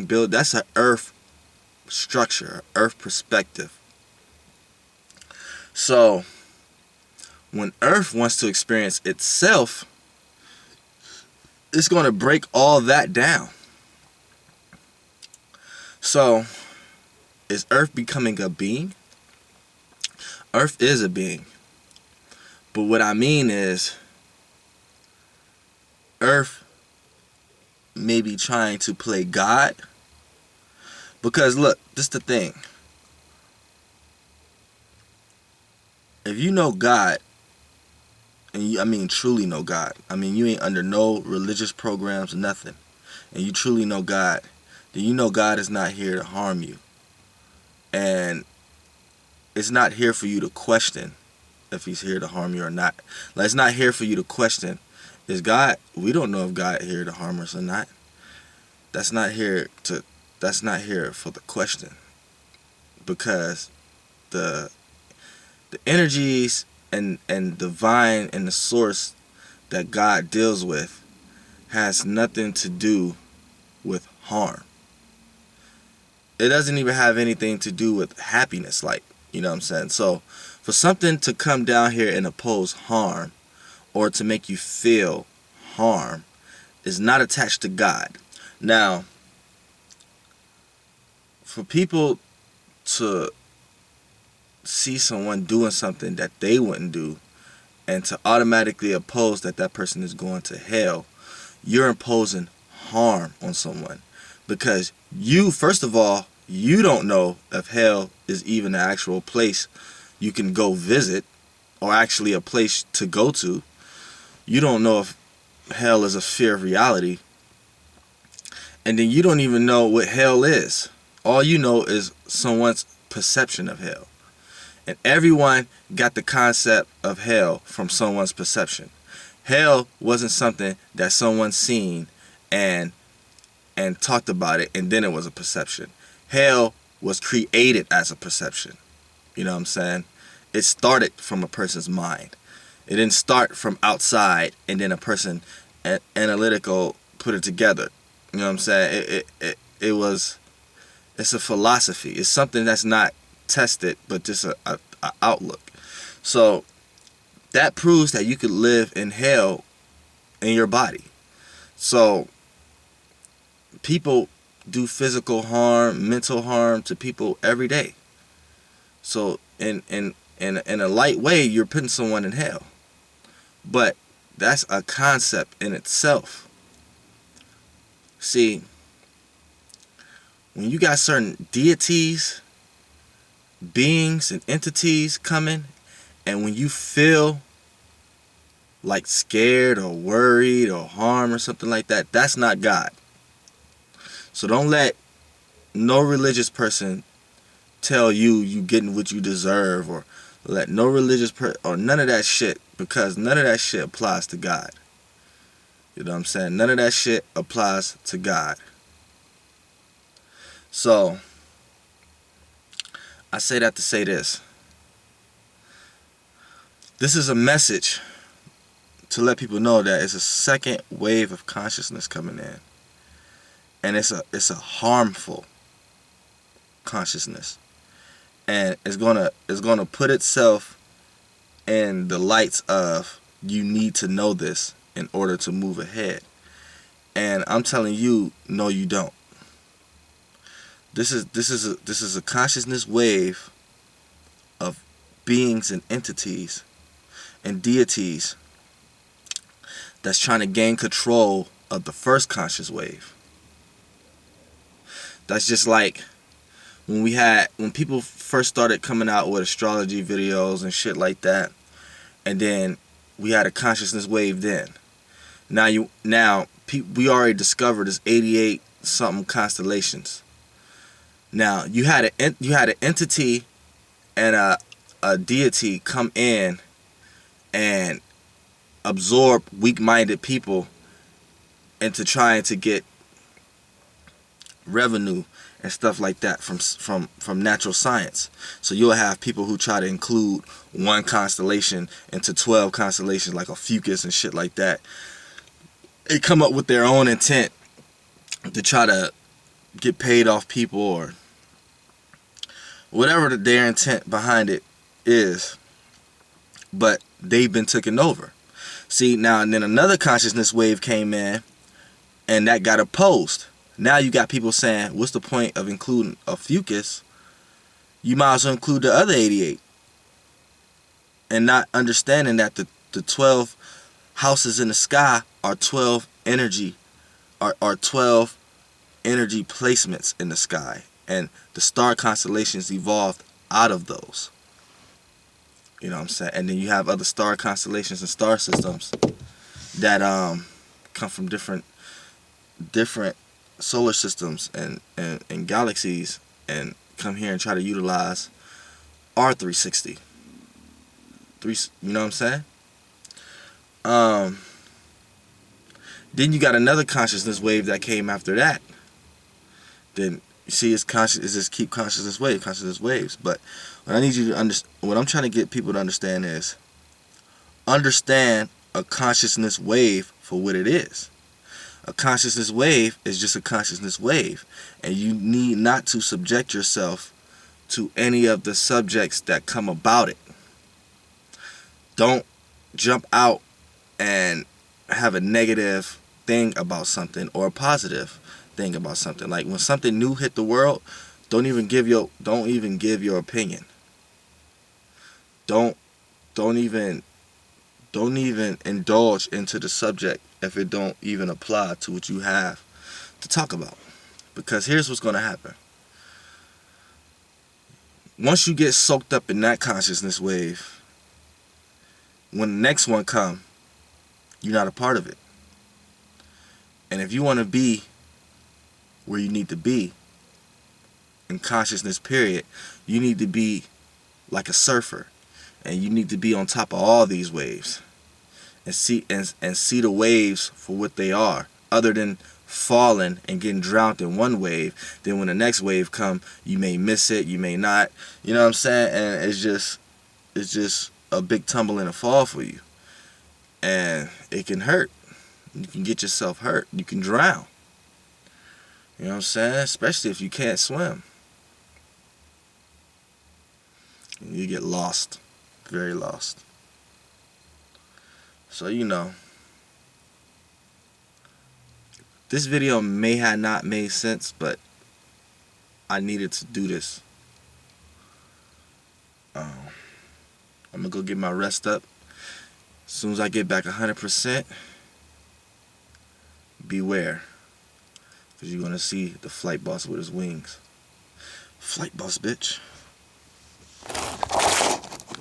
build. That's an earth structure, earth perspective. So when earth wants to experience itself, it's going to break all that down. So is earth becoming a being? Earth is a being. But what I mean is, earth may be trying to play God. Because look, this is the thing. If you know God, and you, I mean truly know God, I mean you ain't under no religious programs or nothing, and you truly know God, then you know God is not here to harm you. And it's not here for you to question if he's here to harm you or not. Like, it's not here for you to question, is God, we don't know if God here to harm us or not. That's not here for the question. Because the energies and divine and the source that God deals with has nothing to do with harm. It doesn't even have anything to do with happiness, like, you know what I'm saying? So for something to come down here and oppose harm, or to make you feel harm, is not attached to God. Now, for people to see someone doing something that they wouldn't do, and to automatically oppose that person is going to hell, you're imposing harm on someone. Because you, first of all, you don't know if hell is even an actual place you can go visit, or actually a place to go to. You don't know if hell is a fear of reality. And then you don't even know what hell is. All you know is someone's perception of hell. And everyone got the concept of hell from someone's perception. Hell wasn't something that someone seen and talked about it, and then it was a perception. Hell was created as a perception. You know what I'm saying? It started from a person's mind. It didn't start from outside and then a person analytical put it together. You know what I'm saying? It's a philosophy. It's something that's not tested, but just a outlook. So that proves that you could live in hell in your body. So people do physical harm, mental harm to people every day. So in a light way, you're putting someone in hell. But that's a concept in itself. See, when you got certain deities, beings, and entities coming, and when you feel like scared or worried or harmed or something like that, that's not God. So don't let no religious person tell you getting what you deserve, or let no religious person, or none of that shit, because none of that shit applies to God. You know what I'm saying? None of that shit applies to God. So I say that to say this. This is a message to let people know that it's a second wave of consciousness coming in. And it's a harmful consciousness. And it's gonna put itself in the lights of, you need to know this in order to move ahead. And I'm telling you, no, you don't. This is a consciousness wave of beings and entities and deities that's trying to gain control of the first conscious wave. That's just like when people first started coming out with astrology videos and shit like that, and then we had a consciousness wave then. We already discovered this 88 something constellations. Now you had an entity and a deity come in and absorb weak-minded people into trying to get revenue and stuff like that from natural science. So you'll have people who try to include one constellation into 12 constellations, like a Fucus and shit like that. They come up with their own intent to try to get paid off people or whatever their intent behind it is, but they've been taken over. See, now and then another consciousness wave came in, and that got opposed. Now you got people saying, what's the point of including a Fucus? You might as well include the other 88. And not understanding that the 12 houses in the sky are 12 energy, are 12 energy placements in the sky. And the star constellations evolved out of those. You know what I'm saying? And then you have other star constellations and star systems that come from different solar systems and galaxies, and come here and try to utilize our 360. You know what I'm saying? Then you got another consciousness wave that came after that. Then you see, it's just keep consciousness waves. But what I need you to understand, what I'm trying to get people to understand is, understand a consciousness wave for what it is. A consciousness wave is just a consciousness wave, and you need not to subject yourself to any of the subjects that come about it. Don't jump out and have a negative thing about something or a positive thing about something. Like when something new hit the world, don't even give your opinion. Don't even indulge into the subject if it don't even apply to what you have to talk about. Because here's what's going to happen. Once you get soaked up in that consciousness wave, when the next one come, you're not a part of it. And if you want to be where you need to be in consciousness period, you need to be like a surfer, and you need to be on top of all these waves and see the waves for what they are, other than falling and getting drowned in one wave. Then when the next wave come, you may miss it, you may not, you know what I'm saying? And it's just a big tumble and a fall for you, and it can hurt. You can get yourself hurt. You can drown. You know what I'm saying? Especially if you can't swim. You get lost. Very lost. So, you know, this video may have not made sense, but I needed to do this. I'm going to go get my rest up. As soon as I get back 100%, beware. Because you're going to see the flight boss with his wings. Flight boss, bitch.